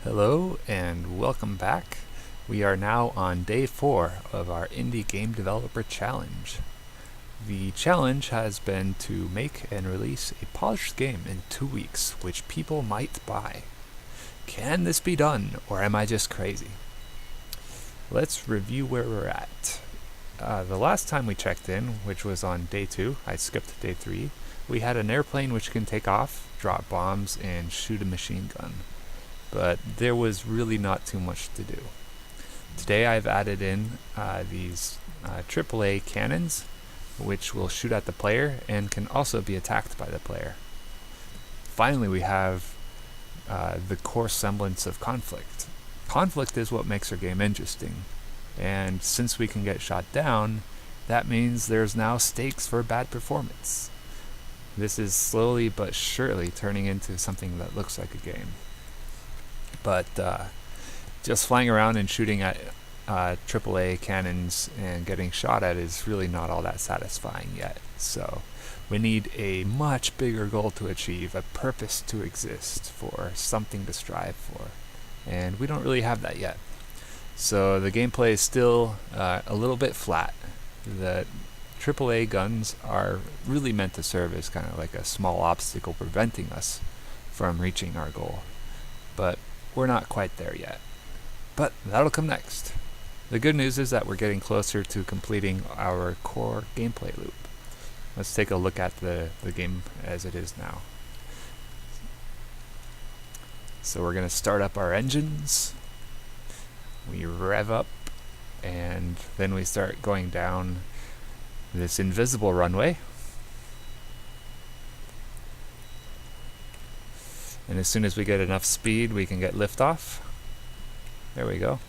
Hello and welcome back. We are now on day 4 of our Indie Game Developer Challenge. The challenge has been to make and release a polished game in 2 weeks, which people might buy. Can this be done, or am I just crazy? Let's review where we're at. The last time we checked in, which was on day 2, I skipped day 3, we had an airplane which can take off, drop bombs, and shoot a machine gun. But there was really not too much to do. Today I've added in these AAA cannons, which will shoot at the player and can also be attacked by the player. Finally, we have the core semblance of conflict. Conflict is what makes our game interesting, and since we can get shot down, that means there's now stakes for bad performance. This is slowly but surely turning into something that looks like a game. But just flying around and shooting at AAA cannons and getting shot at is really not all that satisfying yet. So we need a much bigger goal to achieve, a purpose to exist, for something to strive for. And we don't really have that yet. So the gameplay is still a little bit flat. The AAA guns are really meant to serve as kind of like a small obstacle preventing us from reaching our goal. But we're not quite there yet. But that'll come next. The good news is that we're getting closer to completing our core gameplay loop. Let's take a look at the game as it is now. So we're going to start up our engines. We rev up, and then we start going down this invisible runway. And as soon as we get enough speed, we can get liftoff. There we go.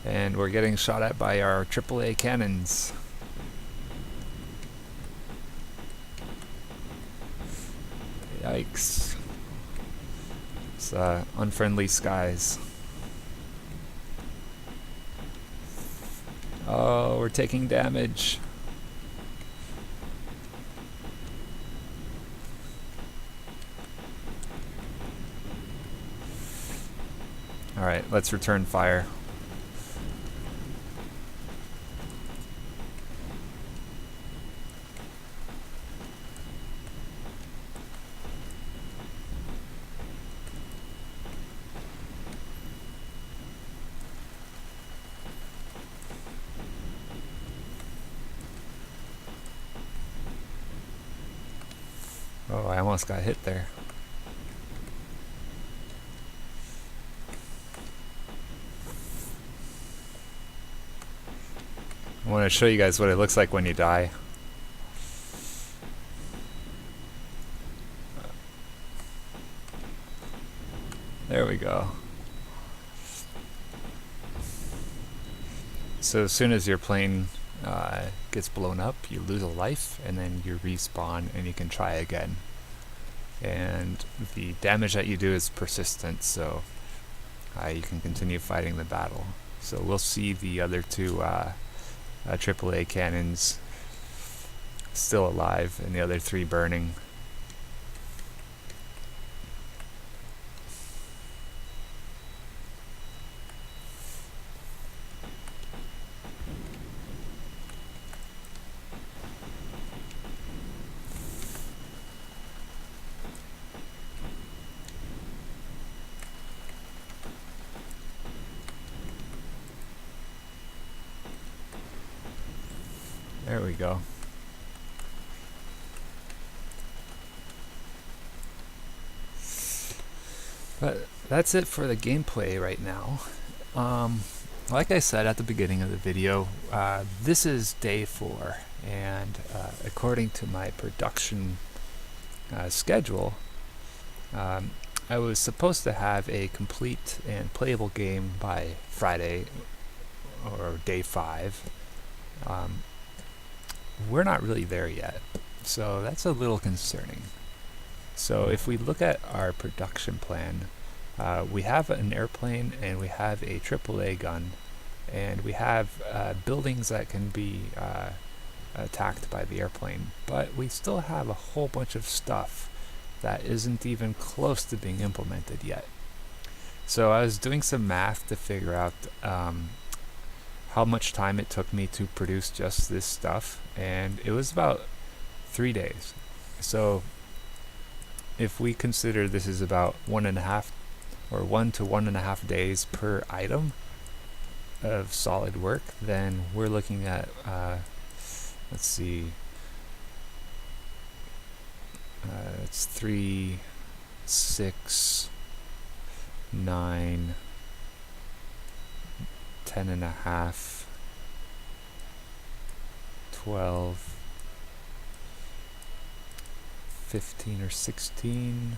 And we're getting shot at by our AAA cannons. Yikes. It's unfriendly skies. Oh, we're taking damage. Alright, let's return fire. Oh, I almost got hit there. I want to show you guys what it looks like when you die. There we go. So as soon as your plane gets blown up, you lose a life, and then you respawn and you can try again. And the damage that you do is persistent, so you can continue fighting the battle. So we'll see the other two AAA cannons still alive and the other 3 burning. There we go. But that's it for the gameplay right now. Like I said at the beginning of the video, this is day 4, and according to my production schedule, I was supposed to have a complete and playable game by Friday or day 5. We're not really there yet, so that's a little concerning. So if we look at our production plan, we have an airplane and we have a AAA gun, and we have buildings that can be attacked by the airplane, but we still have a whole bunch of stuff that isn't even close to being implemented yet. So I was doing some math to figure out how much time it took me to produce just this stuff, and it was about 3 days. So if we consider this is about 1.5 or 1 to 1.5 days per item of solid work, then we're looking at let's see, it's 3, 6, 9, 10.5, 12, 15 or 16.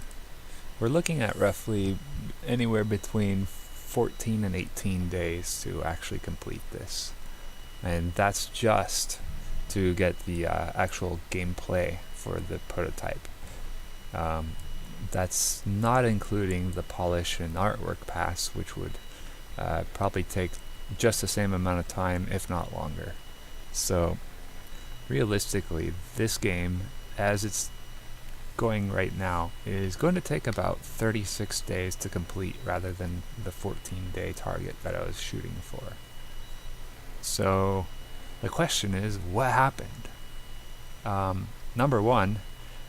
We're looking at roughly anywhere between 14 and 18 days to actually complete this. And that's just to get the actual gameplay for the prototype. That's not including the polish and artwork pass, which would probably take just the same amount of time, if not longer. So realistically, this game, as it's going right now, is going to take about 36 days to complete rather than the 14-day target that I was shooting for. So the question is, what happened? Number one,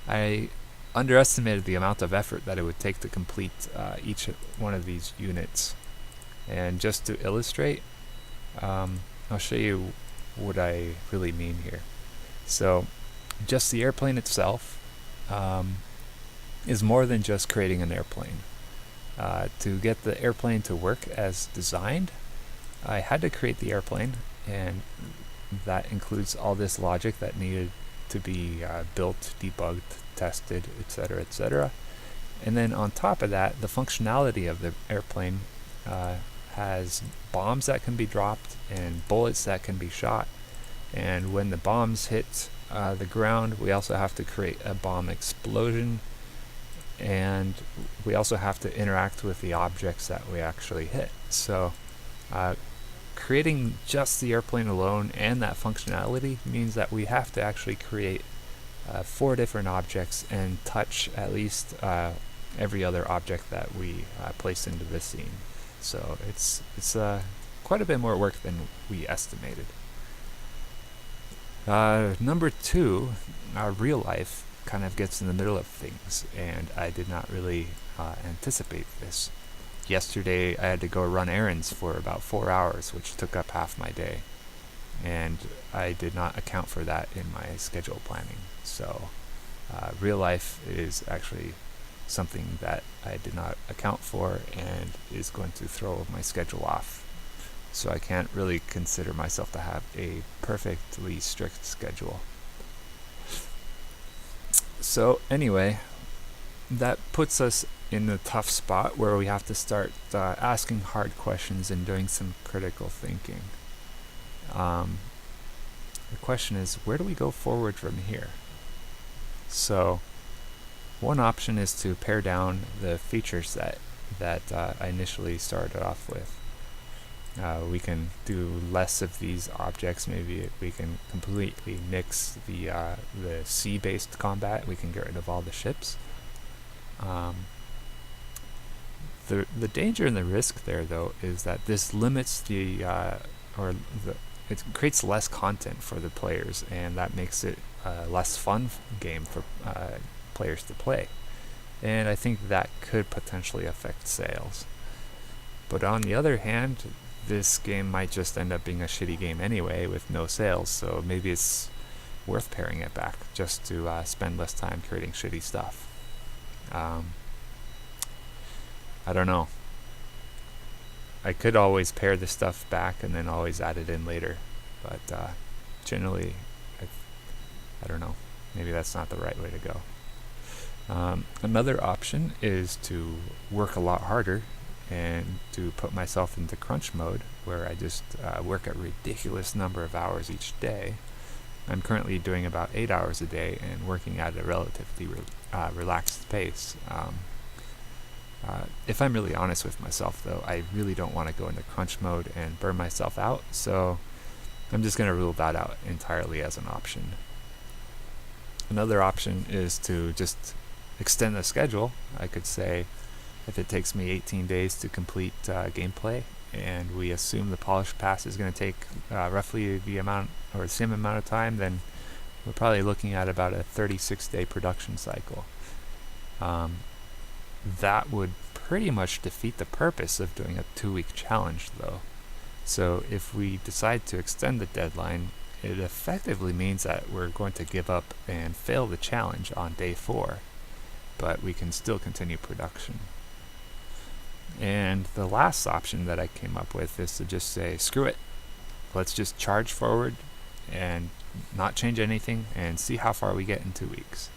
I underestimated the amount of effort that it would take to complete each one of these units. And just to illustrate, I'll show you what I really mean here. So just the airplane itself is more than just creating an airplane. To get the airplane to work as designed, I had to create the airplane, and that includes all this logic that needed to be built, debugged, tested, etc., etc. And then on top of that, the functionality of the airplane has bombs that can be dropped and bullets that can be shot. And when the bombs hit the ground, we also have to create a bomb explosion, and we also have to interact with the objects that we actually hit. So creating just the airplane alone and that functionality means that we have to actually create 4 different objects and touch at least every other object that we place into the scene. So it's quite a bit more work than we estimated. Number 2, real life kind of gets in the middle of things, and I did not really anticipate this. Yesterday I had to go run errands for about 4 hours, which took up half my day, and I did not account for that in my schedule planning. So real life is actually something that I did not account for and is going to throw my schedule off. So I can't really consider myself to have a perfectly strict schedule. So anyway, that puts us in a tough spot where we have to start asking hard questions and doing some critical thinking. The question is, where do we go forward from here? So one option is to pare down the feature set that I initially started off with. We can do less of these objects. Maybe we can completely nix the sea-based combat. We can get rid of all the ships. The danger and the risk there, though, is that this limits it creates less content for the players, and that makes it a less fun game for players to play. And I think that could potentially affect sales. But on the other hand, this game might just end up being a shitty game anyway with no sales, so maybe it's worth paring it back just to spend less time creating shitty stuff. I don't know. I could always pare this stuff back and then always add it in later, but generally, I don't know. Maybe that's not the right way to go. Another option is to work a lot harder and to put myself into crunch mode, where I just work a ridiculous number of hours each day. I'm currently doing about 8 hours a day and working at a relatively relaxed pace. If I'm really honest with myself, though, I really don't want to go into crunch mode and burn myself out, so I'm just going to rule that out entirely as an option. Another option is to just extend the schedule. I could say if it takes me 18 days to complete gameplay, and we assume the Polish Pass is going to take roughly the amount or the same amount of time, then we're probably looking at about a 36-day production cycle. That would pretty much defeat the purpose of doing a 2-week challenge, though. So if we decide to extend the deadline, it effectively means that we're going to give up and fail the challenge on day 4, but we can still continue production. And the last option that I came up with is to just say, screw it, let's just charge forward and not change anything and see how far we get in 2 weeks.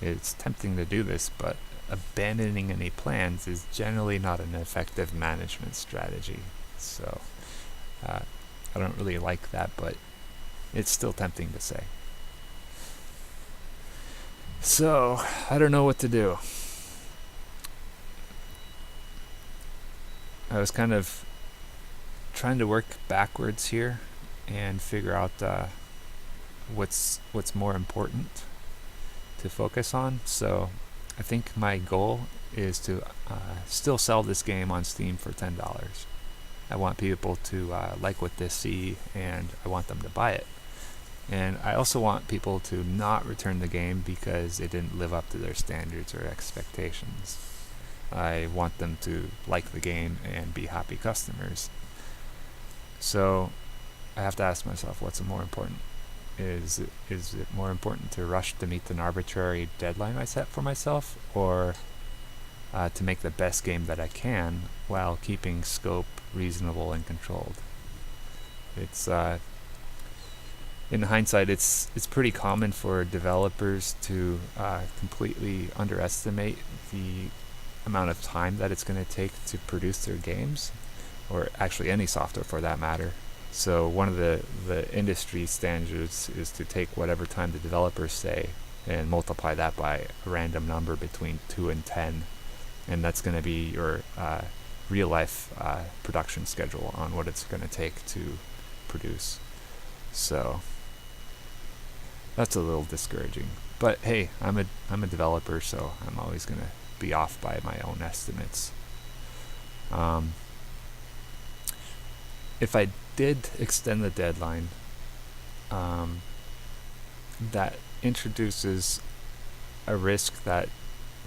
It's tempting to do this, but abandoning any plans is generally not an effective management strategy. So I don't really like that, but it's still tempting to say. So I don't know what to do. I was kind of trying to work backwards here and figure out what's more important to focus on. So I think my goal is to still sell this game on Steam for $10. I want people to like what they see, and I want them to buy it. And I also want people to not return the game because it didn't live up to their standards or expectations. I want them to like the game and be happy customers. So I have to ask myself, what's more important? Is it more important to rush to meet an arbitrary deadline I set for myself, or to make the best game that I can while keeping scope reasonable and controlled? It's in hindsight, it's pretty common for developers to completely underestimate the amount of time that it's going to take to produce their games, or actually any software for that matter. So one of the industry standards is to take whatever time the developers say and multiply that by a random number between 2 and 10, and that's going to be your real life production schedule on what it's going to take to produce. So that's a little discouraging, but hey, I'm a developer, so I'm always going to be off by my own estimates. If I did extend the deadline, that introduces a risk that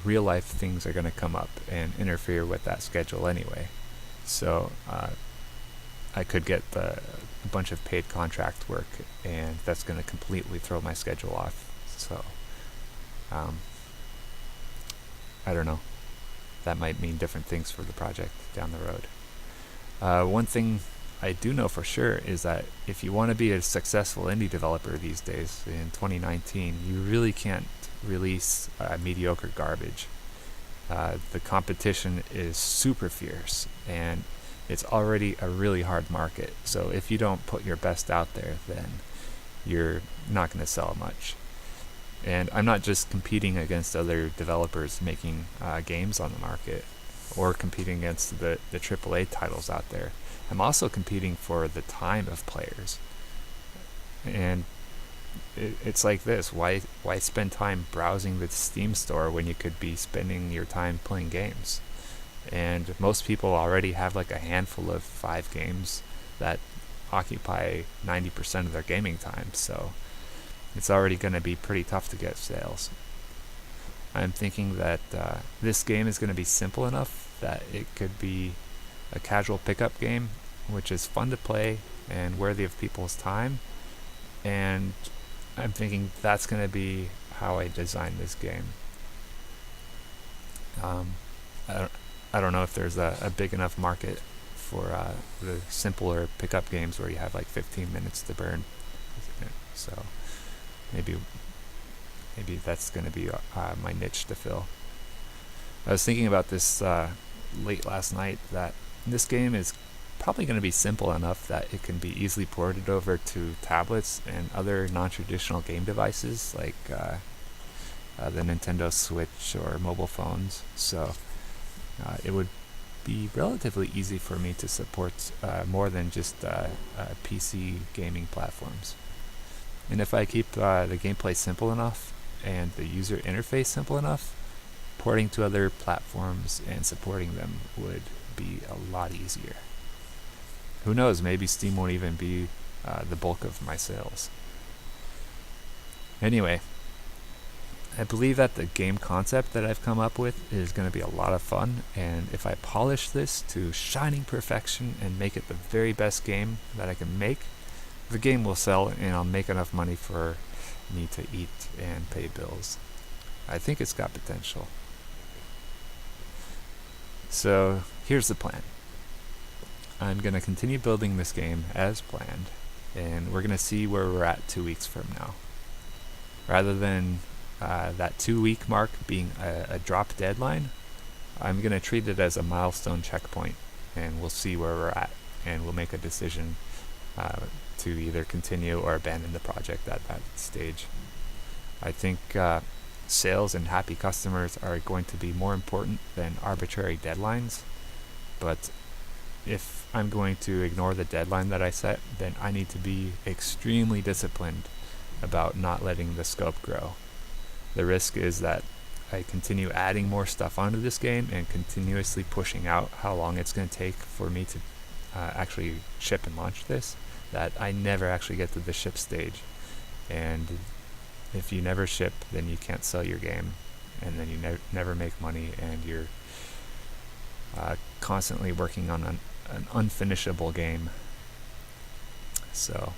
real life things are going to come up and interfere with that schedule anyway. So I could get a bunch of paid contract work, and that's going to completely throw my schedule off. So I don't know. That might mean different things for the project down the road. One thing I do know for sure is that if you want to be a successful indie developer these days in 2019, you really can't release mediocre garbage. The competition is super fierce, and it's already a really hard market. So if you don't put your best out there, then you're not going to sell much. And I'm not just competing against other developers making games on the market, or competing against the AAA titles out there. I'm also competing for the time of players. And it's like this: why spend time browsing the Steam store when you could be spending your time playing games? And most people already have like a handful of 5 games that occupy 90% of their gaming time, so it's already going to be pretty tough to get sales. I'm thinking that this game is going to be simple enough that it could be a casual pickup game, which is fun to play and worthy of people's time. And I'm thinking that's going to be how I design this game. I don't know if there's a big enough market for the simpler pickup games where you have like 15 minutes to burn. So maybe that's going to be my niche to fill. I was thinking about this late last night, that this game is probably going to be simple enough that it can be easily ported over to tablets and other non-traditional game devices like the Nintendo Switch or mobile phones. So it would be relatively easy for me to support more than just PC gaming platforms. And if I keep the gameplay simple enough and the user interface simple enough, porting to other platforms and supporting them would be a lot easier. Who knows, maybe Steam won't even be the bulk of my sales. Anyway, I believe that the game concept that I've come up with is going to be a lot of fun, and if I polish this to shining perfection and make it the very best game that I can make, the game will sell and I'll make enough money for me to eat and pay bills. I think it's got potential. So here's the plan. I'm going to continue building this game as planned, and we're going to see where we're at 2 weeks from now. Rather than that 2 week mark being a drop deadline, I'm going to treat it as a milestone checkpoint, and we'll see where we're at, and we'll make a decision to either continue or abandon the project at that stage. I think sales and happy customers are going to be more important than arbitrary deadlines, but if I'm going to ignore the deadline that I set, then I need to be extremely disciplined about not letting the scope grow. The risk is that I continue adding more stuff onto this game and continuously pushing out how long it's going to take for me to actually ship and launch this, that I never actually get to the ship stage. And if you never ship, then you can't sell your game, and then you never make money, and you're constantly working on an unfinishable game. So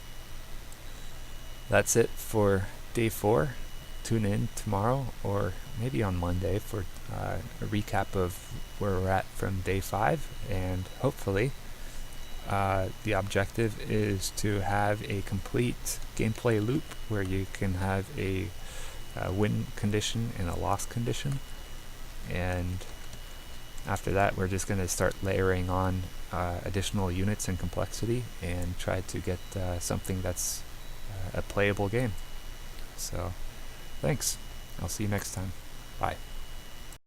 that's it for day 4. Tune in tomorrow or maybe on Monday for a recap of where we're at from day 5, and hopefully the objective is to have a complete gameplay loop where you can have a win condition and a loss condition, and after that we're just going to start layering on additional units and complexity and try to get something that's a playable game. So thanks. I'll see you next time. Bye.